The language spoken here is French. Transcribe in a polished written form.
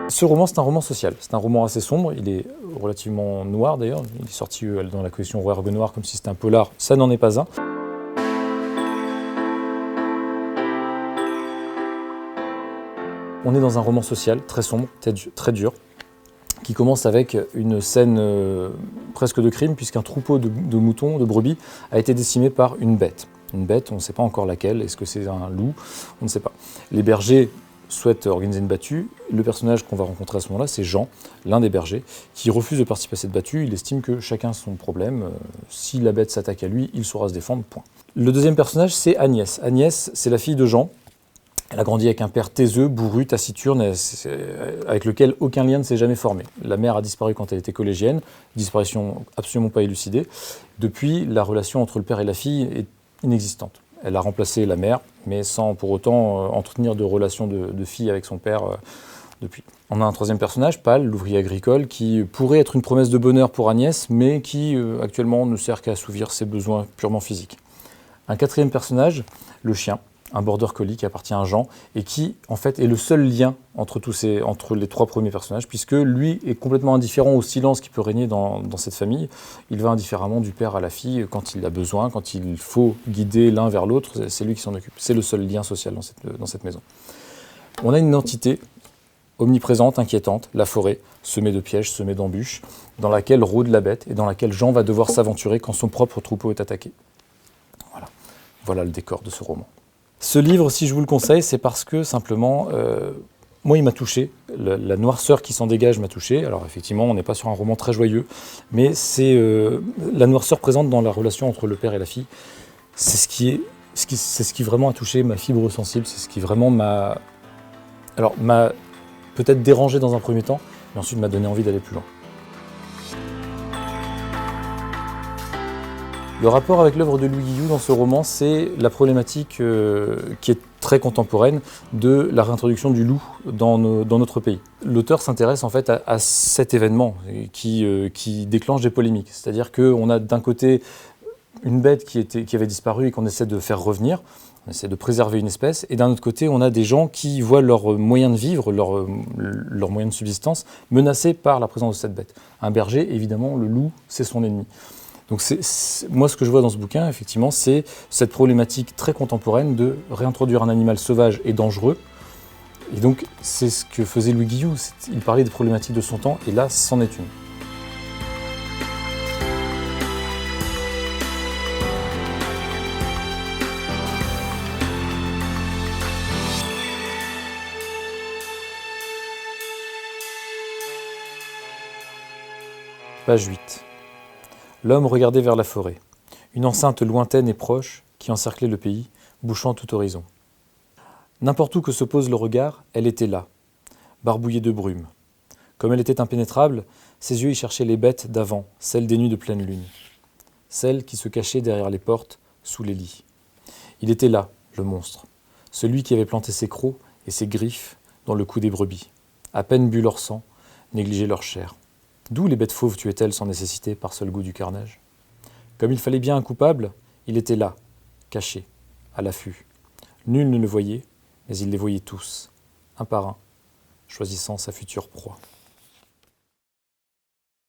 Ce roman, c'est un roman social. C'est un roman assez sombre. Il est relativement noir d'ailleurs. Il est sorti dans la collection Rouergue Noir comme si c'était un polar. Ça n'en est pas un. On est dans un roman social très sombre, très dur, qui commence avec une scène presque de crime, puisqu'un troupeau de moutons, de brebis, a été décimé par une bête. Une bête, on ne sait pas encore laquelle. Est-ce que c'est un loup? On ne sait pas. Les bergers souhaite organiser une battue. Le personnage qu'on va rencontrer à ce moment-là, c'est Jean, l'un des bergers, qui refuse de participer à cette battue. Il estime que chacun son problème. Si la bête s'attaque à lui, il saura se défendre, point. Le deuxième personnage, c'est Agnès. Agnès, c'est la fille de Jean. Elle a grandi avec un père taiseux, bourru, taciturne, avec lequel aucun lien ne s'est jamais formé. La mère a disparu quand elle était collégienne, disparition absolument pas élucidée. Depuis, la relation entre le père et la fille est inexistante. Elle a remplacé la mère, mais sans pour autant entretenir de relations de fille avec son père depuis. On a un troisième personnage, Pâle, l'ouvrier agricole, qui pourrait être une promesse de bonheur pour Agnès, mais qui actuellement ne sert qu'à assouvir ses besoins purement physiques. Un quatrième personnage, le chien, un border collie qui appartient à Jean et qui en fait est le seul lien entre les trois premiers personnages, puisque lui est complètement indifférent au silence qui peut régner dans cette famille. Il va indifféremment du père à la fille quand il a besoin, quand il faut guider l'un vers l'autre, c'est lui qui s'en occupe. C'est le seul lien social dans cette maison. On a une entité omniprésente, inquiétante, la forêt, semée de pièges, semée d'embûches, dans laquelle rôde la bête et dans laquelle Jean va devoir s'aventurer quand son propre troupeau est attaqué. Voilà le décor de ce roman. Ce livre, si je vous le conseille, c'est parce que simplement, moi il m'a touché, la noirceur qui s'en dégage m'a touché. Alors effectivement, on n'est pas sur un roman très joyeux, mais c'est la noirceur présente dans la relation entre le père et la fille. C'est ce qui vraiment a touché ma fibre sensible, c'est ce qui vraiment m'a peut-être dérangé dans un premier temps, mais ensuite m'a donné envie d'aller plus loin. Le rapport avec l'œuvre de Louis Guillou dans ce roman, c'est la problématique qui est très contemporaine de la réintroduction du loup dans notre pays. L'auteur s'intéresse en fait à cet événement qui déclenche des polémiques. C'est-à-dire qu'on a d'un côté une bête qui avait disparu et qu'on essaie de faire revenir, on essaie de préserver une espèce, et d'un autre côté, on a des gens qui voient leurs moyens de vivre, leurs moyens de subsistance menacés par la présence de cette bête. Un berger, évidemment, le loup, c'est son ennemi. Donc moi, ce que je vois dans ce bouquin, effectivement, c'est cette problématique très contemporaine de réintroduire un animal sauvage et dangereux. Et donc, c'est ce que faisait Louis Guillou. Il parlait des problématiques de son temps, et là, c'en est une. Page 8. L'homme regardait vers la forêt, une enceinte lointaine et proche qui encerclait le pays, bouchant tout horizon. N'importe où que se pose le regard, elle était là, barbouillée de brume. Comme elle était impénétrable, ses yeux y cherchaient les bêtes d'avant, celles des nuits de pleine lune, celles qui se cachaient derrière les portes, sous les lits. Il était là, le monstre, celui qui avait planté ses crocs et ses griffes dans le cou des brebis, à peine bu leur sang, négligé leur chair. D'où les bêtes fauves tuaient-elles sans nécessité par seul goût du carnage? Comme il fallait bien un coupable, il était là, caché, à l'affût. Nul ne le voyait, mais il les voyait tous, un par un, choisissant sa future proie.